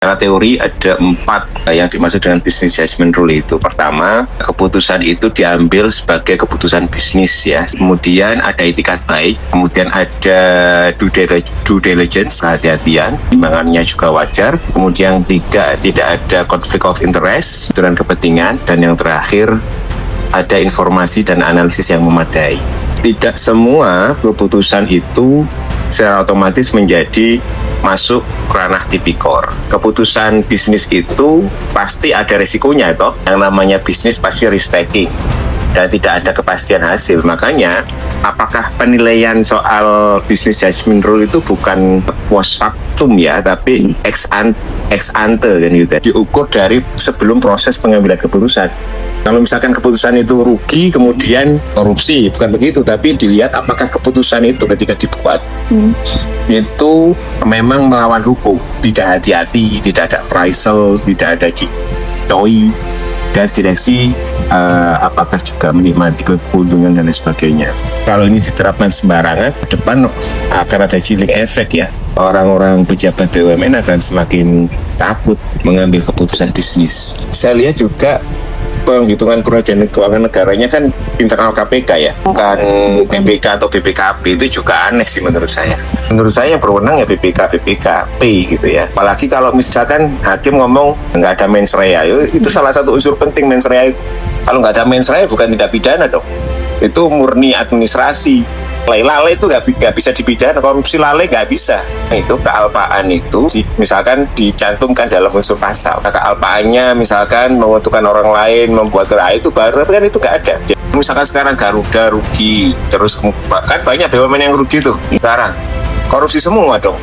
Secara teori ada 4 yang dimaksud dengan business judgment rule itu. Pertama, keputusan itu diambil sebagai keputusan bisnis ya. Kemudian ada itikat baik, kemudian ada due diligence, kehati-hatian, timbangannya juga wajar. Kemudian tidak ada conflict of interest, aturan kepentingan, dan yang terakhir ada informasi dan analisis yang memadai. Tidak semua keputusan itu secara otomatis menjadi masuk ranah tipikor. Keputusan bisnis itu pasti ada risikonya toh. Yang namanya bisnis pasti risk taking dan tidak ada kepastian hasil. Makanya apakah penilaian soal business judgment rule itu bukan post factum ya, tapi ex ante kan gitu. Diukur dari sebelum proses pengambilan keputusan. Kalau misalkan keputusan itu rugi kemudian korupsi, bukan begitu, tapi dilihat apakah keputusan itu ketika dibuat itu memang melawan hukum, tidak hati-hati, tidak ada appraisal, tidak ada COI, dan direksi apakah juga menikmati keuntungan dan lain sebagainya. Kalau ini diterapkan sembarangan, ke depan akan ada chilling effect ya. Orang-orang pejabat BUMN akan semakin takut mengambil keputusan bisnis. Saya lihat juga penghitungan kerugian keuangan negaranya kan internal KPK ya, bukan PPK atau BPKP. Itu juga aneh sih menurut saya. Menurut saya yang berwenang ya BPKP gitu ya. Apalagi kalau misalkan hakim ngomong nggak ada mens rea, itu salah satu unsur penting mens rea itu. Kalau nggak ada mens rea bukan tindak pidana dong, itu murni administrasi. Lale itu nggak bisa dipidana, korupsi lale nggak bisa. Itu kealpaan itu misalkan dicantumkan dalam unsur pasal. Kealpaannya misalkan menguntungkan orang lain, membuat gerai itu baru, tapi kan itu nggak ada. Misalkan sekarang Garuda rugi, terus kan banyak BUMN yang rugi tuh sekarang, korupsi semua dong.